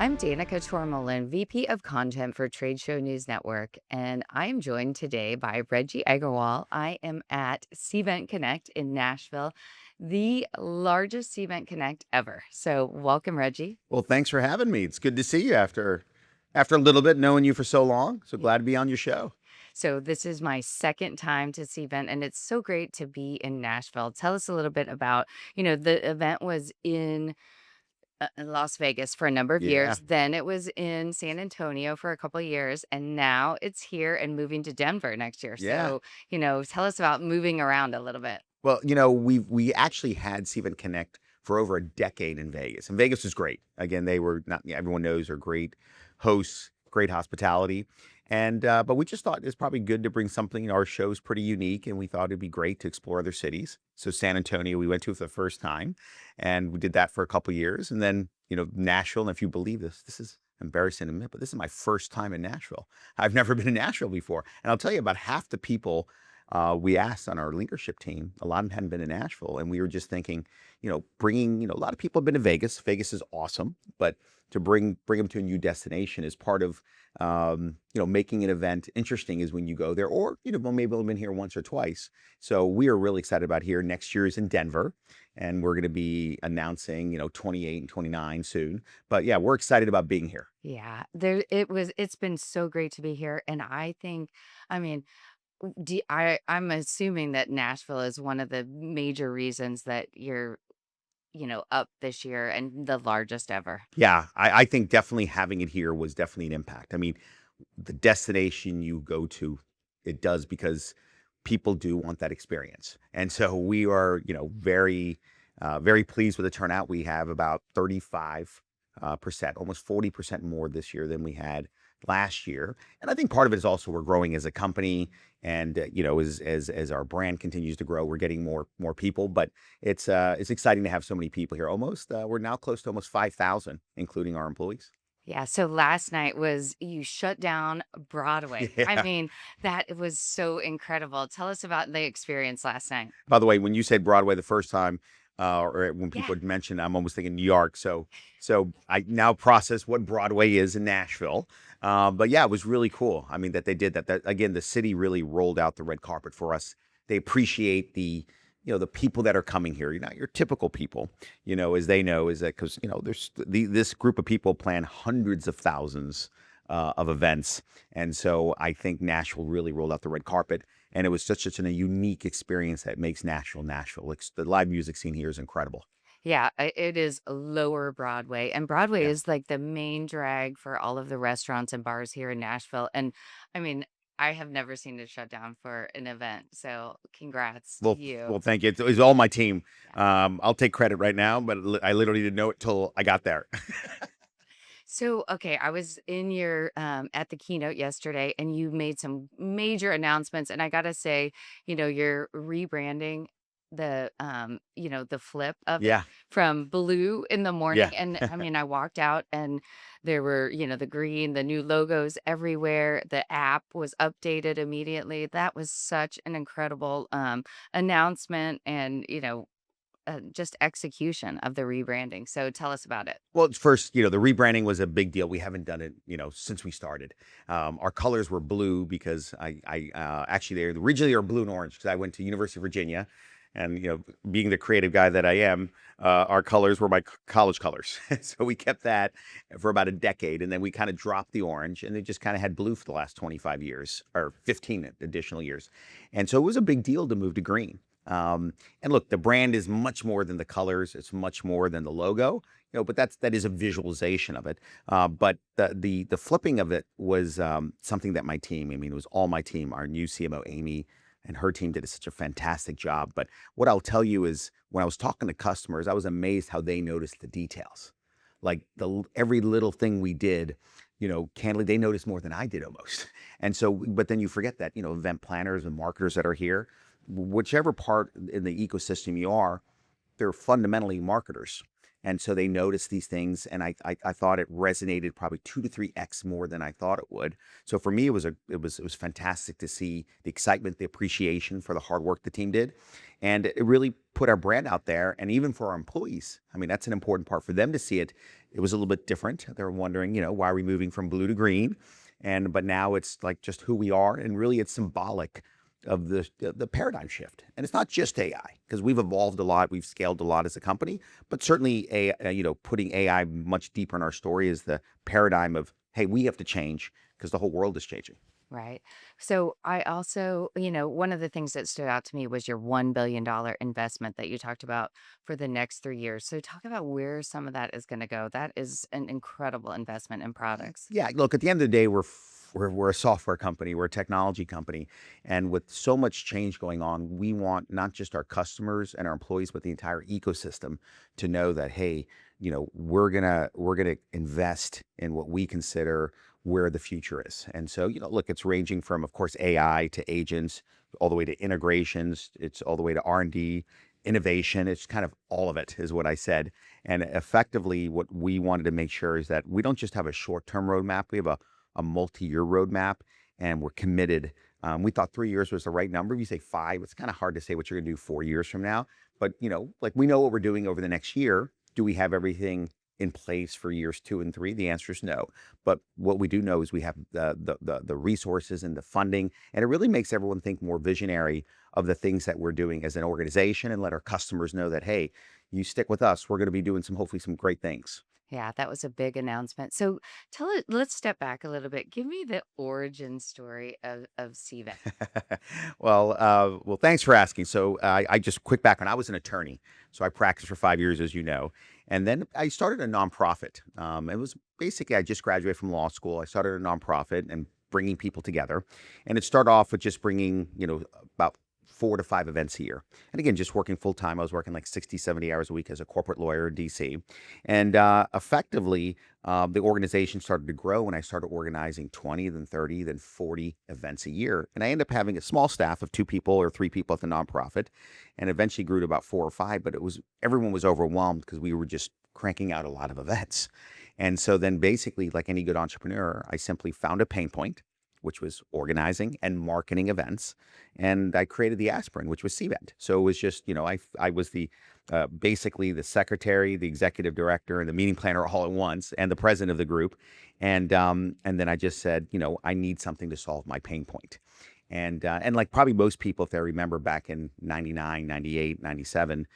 I'm Danica Tormolen, VP of Content for Trade Show News Network, and I am joined today by Reggie Aggarwal. I am at Cvent Connect in Nashville, the largest Cvent Connect ever. So welcome, Reggie. Well, thanks for having me. It's good to see you after a little bit knowing you for so long. So glad to be on your show. So this is my second time to Cvent, and it's so great to be in Nashville. Tell us a little bit about, the event was in Las Vegas for a number of Yeah. years. Then it was in San Antonio for a couple of years, and now it's here and moving to Denver next year. Yeah. So, tell us about moving around a little bit. Well, we actually had Cvent Connect for over a decade in Vegas, and Vegas was great. Again, they were not everyone knows are great hosts, great hospitality, and but we just thought it's probably good to bring something. Our show's pretty unique, and we thought it'd be great to explore other cities. So San Antonio, we went to for the first time, and we did that for a couple years, and then Nashville. And if you believe this, this is embarrassing to admit, but this is my first time in Nashville. I've never been in Nashville before, and I'll tell you, about half the people we asked on our leadership team, a lot of them hadn't been to Nashville, and we were just thinking, bringing, a lot of people have been to Vegas. Vegas is awesome, but to bring them to a new destination is part of, making an event interesting is when you go there, or maybe they've been here once or twice. So we are really excited about here. Next year is in Denver, and we're going to be announcing, 28 and 29 soon. But yeah, we're excited about being here. Yeah, it's been so great to be here. And I think, I mean, I'm assuming that Nashville is one of the major reasons that you're, up this year and the largest ever. Yeah, I think definitely having it here was definitely an impact. I mean, the destination you go to, it does because people do want that experience. And so we are, very pleased with the turnout. We have about 35%, almost 40% more this year than we had last year. And I think part of it is also we're growing as a company, and as our brand continues to grow, we're getting more people. But it's exciting to have so many people here. We're now close to almost 5,000, including our employees. Yeah, so last night was you shut down Broadway. I Yeah. mean, that was so incredible. Tell us about the experience last night. By the way, when you said Broadway the first time, or when Yeah. people had mentioned, I'm almost thinking New York. So I now process what Broadway is in Nashville. But yeah, it was really cool. I mean, that they did that. That again, the city really rolled out the red carpet for us. They appreciate the people that are coming here. You're not your typical people, as they know, is that because there's this group of people plan hundreds of thousands of events, and so I think Nashville really rolled out the red carpet. And it was such a unique experience that makes Nashville Nashville. Like, the live music scene here is incredible. Yeah, it is lower Broadway, and Broadway Yeah. is like the main drag for all of the restaurants and bars here in Nashville. And I mean, I have never seen it shut down for an event. So congrats to Well, you. thank you. It was all my team. Yeah. I'll take credit right now, but I literally didn't know it till I got there. So, okay, I was in your at the keynote yesterday and you made some major announcements, and I got to say, you're rebranding the flip of it Yeah, from blue in the morning. yeah. And I mean, I walked out and there were, the green, the new logos everywhere. The app was updated immediately. That was such an incredible announcement, and just execution of the rebranding. So tell us about it. Well, it's first, the rebranding was a big deal. We haven't done it, since we started. Our colors were blue because actually they originally are blue and orange because I went to University of Virginia, and being the creative guy that I am, our colors were my college colors. So we kept that for about a decade, and then we kind of dropped the orange, and they just kind of had blue for the last 25 years or 15 additional years. And so it was a big deal to move to green. And look, the brand is much more than the colors. It's much more than the logo, but that is a visualization of it. But the flipping of it was something that my team, I mean, it was all my team, our new CMO, Amy, and her team did such a fantastic job. But what I'll tell you is when I was talking to customers, I was amazed how they noticed the details. Like every little thing we did, candidly, they noticed more than I did almost. And so, but then you forget that, event planners and marketers that are here, whichever part in the ecosystem you are, they're fundamentally marketers. And so they noticed these things, and I thought it resonated probably 2 to 3x more than I thought it would. So for me, it was fantastic to see the excitement, the appreciation for the hard work the team did, and it really put our brand out there. And even for our employees, I mean, that's an important part for them to see it. it was a little bit different. They were wondering, why are we moving from blue to green? But now it's like just who we are, and really it's symbolic of the paradigm shift. And it's not just AI, because we've evolved a lot, we've scaled a lot as a company, but certainly putting AI much deeper in our story is the paradigm of, hey, we have to change because the whole world is changing. Right. So I also, one of the things that stood out to me was your $1 billion investment that you talked about for the next 3 years. So talk about where some of that is going to go. That is an incredible investment in products. Yeah, look, at the end of the day, we're a software company, we're a technology company, and with so much change going on, we want not just our customers and our employees, but the entire ecosystem to know that, hey, we're gonna invest in what we consider where the future is. And so, look, it's ranging from, of course, AI to agents, all the way to integrations, it's all the way to R&D, innovation. It's kind of all of it, is what I said. And effectively, what we wanted to make sure is that we don't just have a short-term roadmap, we have a multi-year roadmap, and we're committed. We thought 3 years was the right number. If you say five, it's kind of hard to say what you're going to do 4 years from now. But like, we know what we're doing over the next year. Do we have everything in place for years 2 and 3? The answer is no. But what we do know is we have the resources and the funding, and it really makes everyone think more visionary of the things that we're doing as an organization, and let our customers know that, hey, you stick with us, we're going to be doing hopefully some great things. Yeah, that was a big announcement. So let's step back a little bit. Give me the origin story of CVET. Well, thanks for asking. So I just quick background. I was an attorney, so I practiced for 5 years, as you know, and then I started a nonprofit. It was basically, I just graduated from law school. I started a nonprofit and bringing people together, and it started off with just bringing about 4 to 5 events a year. And again, just working full time. I was working like 60, 70 hours a week as a corporate lawyer in DC. And effectively, the organization started to grow, and I started organizing 20, then 30, then 40 events a year. And I ended up having a small staff of 2 people or 3 people at the nonprofit, and eventually grew to about 4 or 5. But everyone was overwhelmed because we were just cranking out a lot of events. And so then basically, like any good entrepreneur, I simply found a pain point, which was organizing and marketing events. And I created the aspirin, which was Cvent. So it was just, I was basically the secretary, the executive director, and the meeting planner all at once, and the president of the group. And then I just said, I need something to solve my pain point. And like probably most people, if they remember back in 99, 98, 97,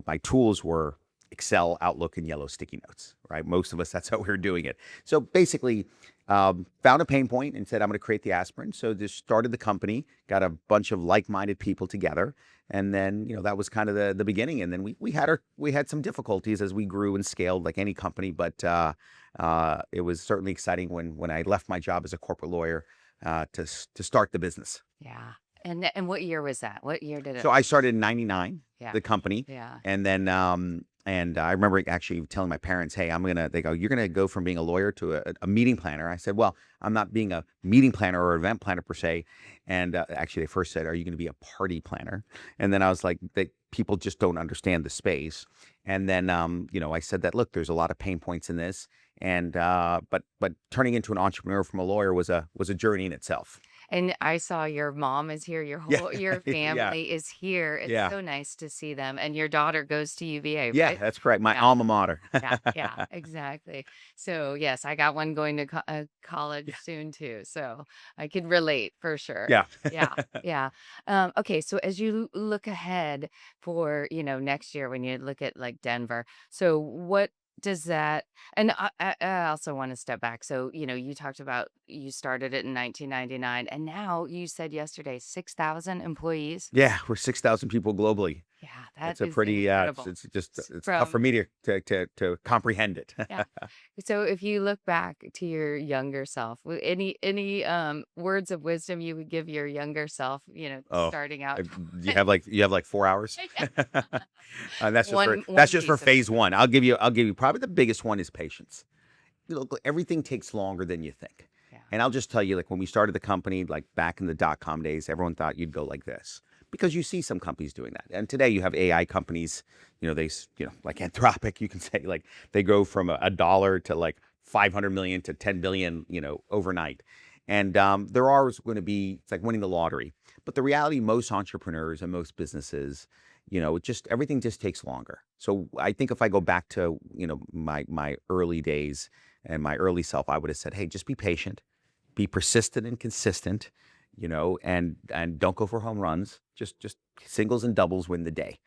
my tools were Excel, Outlook, and yellow sticky notes, right? Most of us, that's how we were doing it. So basically, found a pain point and said, I'm going to create the aspirin. So just started the company, got a bunch of like-minded people together. And then, that was kind of the beginning. And then we had some difficulties as we grew and scaled like any company. But it was certainly exciting when I left my job as a corporate lawyer to start the business. Yeah. And what year was that? What year did it? So I started in 99, Yeah. the company. Yeah. And then, and I remember actually telling my parents, hey, they go, you're going to go from being a lawyer to a meeting planner. I said, well, I'm not being a meeting planner or event planner per se. And actually, they first said, are you going to be a party planner? And then I was like, people just don't understand the space. And then, I said that, look, there's a lot of pain points in this. And, but turning into an entrepreneur from a lawyer was a journey in itself. And I saw your mom is here, your Yeah. whole your Yeah. family is here. It's Yeah. so nice to see them. And your daughter goes to UVA, Yeah, right? that's correct. My Yeah. alma mater. Yeah, exactly. So, yes, I got one going to college Yeah. soon too. So I could relate for sure. Yeah. Yeah, yeah. Okay, so as you look ahead for, next year when you look at like Denver, so what does that, and I also want to step back. So, you talked about you started it in 1999, and now you said yesterday 6,000 employees. Yeah, we're 6,000 people globally. Yeah, that It's a is pretty, incredible. it's tough for From me to comprehend it. Yeah. So if you look back to your younger self, any words of wisdom you would give your younger self, Oh, starting out? you have like 4 hours. And One that's one just for piece of phase one. I'll give you probably the biggest one is patience. Everything takes longer than you think. Yeah. And I'll just tell you, like when we started the company, like back in the dot-com days, everyone thought you'd go like this because you see some companies doing that. And today you have AI companies, like Anthropic, you can say like they go from a dollar to like 500 million to 10 billion, overnight. And there are going to be, it's like winning the lottery. But the reality, most entrepreneurs and most businesses, it just everything just takes longer. So I think if I go back to, my early days and my early self, I would have said, hey, just be patient, be persistent and consistent, and don't go for home runs. Just singles and doubles win the day.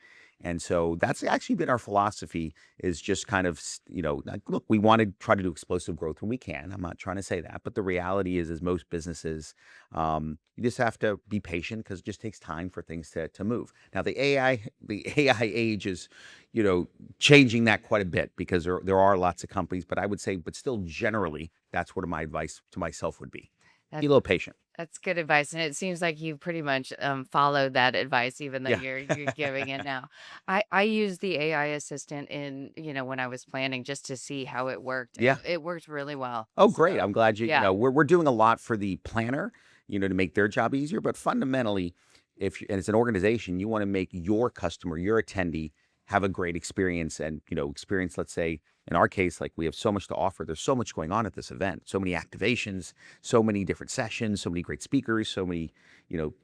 And so that's actually been our philosophy, is just kind of, like, look, we want to try to do explosive growth when we can. I'm not trying to say that, but the reality is most businesses, you just have to be patient because it just takes time for things to move. Now, the AI age is, changing that quite a bit, because there are lots of companies, but I would say, but still generally, that's what my advice to myself would be. Be That's a little patient. that's good advice, and it seems like you pretty much, followed that advice even though Yeah. you're giving it now. I use the AI assistant in, when I was planning just to see how it worked, and Yeah. it worked really well. Oh, great. So, I'm glad yeah. we're doing a lot for the planner, to make their job easier. But fundamentally, and it's an organization, you want to make your customer, your attendee, have a great experience, and, experience, let's say, in our case, like, we have so much to offer. There's so much going on at this event, so many activations, so many different sessions, so many great speakers, so many,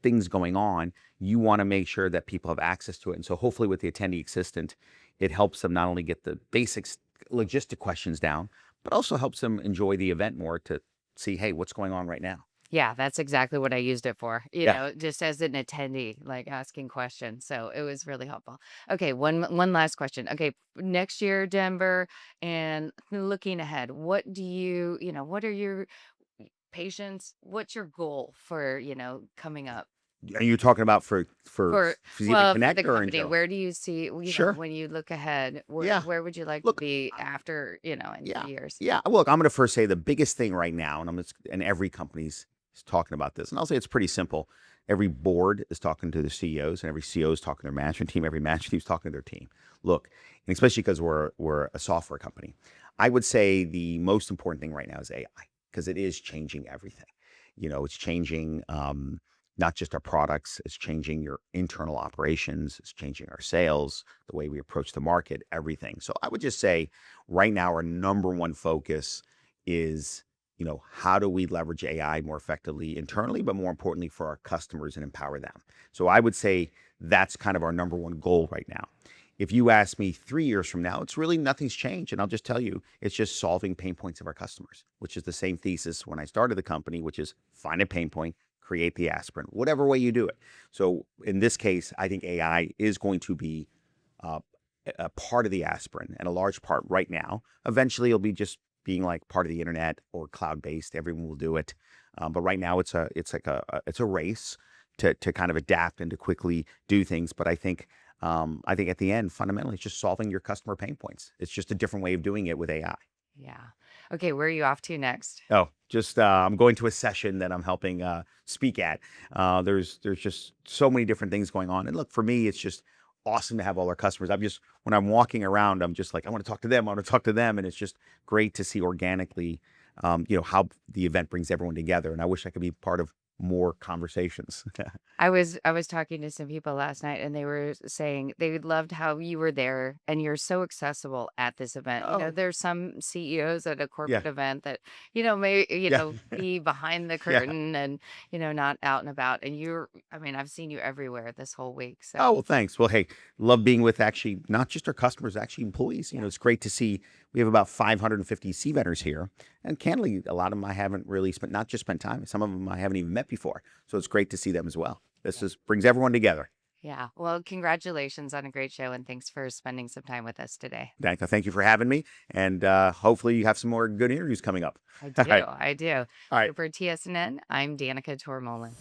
things going on. You want to make sure that people have access to it. And so hopefully with the attendee assistant, it helps them not only get the basics, logistic questions down, but also helps them enjoy the event more, to see, hey, what's going on right now? Yeah, that's exactly what I used it for, Yeah. just as an attendee, like, asking questions, so it was really helpful. Okay, one last question. Okay, next year, Denver, and looking ahead, what are your patients what's your goal for, coming up? Are you talking about for Cvent For the Connect or in company, general? where do you see, Sure. when you look ahead, Yeah. where would you like to Look, be after, in yeah, 2 years? yeah. Look, I'm going to first say the biggest thing right now, and every company's is talking about this, and I'll say it's pretty simple. Every board is talking to the CEOs, and every CEO is talking to their management team. Every management team is talking to their team. Look, and especially because we're a software company, I would say the most important thing right now is AI, because it is changing everything. It's changing. Not just our products, it's changing your internal operations, it's changing our sales, the way we approach the market, everything. So I would just say right now, our number one focus is, how do we leverage AI more effectively internally, but more importantly for our customers, and empower them. So I would say that's kind of our number one goal right now. If you ask me 3 years from now, it's really nothing's changed. And I'll just tell you, it's just solving pain points of our customers, which is the same thesis when I started the company, which is find a pain point, create the aspirin, whatever way you do it. So in this case, I think AI is going to be uh, a part of the aspirin, and a large part right now. Eventually, it'll be just being like part of the internet or cloud based. Everyone will do it, but right now it's a race to kind of adapt and to quickly do things. But I think at the end, fundamentally, it's just solving your customer pain points. It's just a different way of doing it with AI. Yeah. Okay, where are you off to next? Oh, just I'm going to a session that I'm helping speak at. There's just so many different things going on, and look, for me, it's just awesome to have all our customers. When I'm walking around, I'm just like, I want to talk to them. I want to talk to them, and it's just great to see organically, how the event brings everyone together. And I wish I could be part of more conversations. I was talking to some people last night, and they were saying they loved how you were there and you're so accessible at this event. Oh, There's some CEOs at a yeah, corporate event that, may, yeah, be behind the yeah. curtain and, not out and about. And I mean, I've seen you everywhere this whole week. So, Oh, well, thanks. Well, hey, love being with actually not just our customers, actually employees. yeah. It's great to see we have about 550 Cventers here. And candidly, a lot of them I haven't really not just spent time, some of them I haven't even met before. So it's great to see them as well. This Yeah. just brings everyone together. Yeah. Well, congratulations on a great show, and thanks for spending some time with us today. Thank you for having me. And hopefully you have some more good interviews coming up. I All do. right. I do. All right. So for TSNN, I'm Danica Tormolin.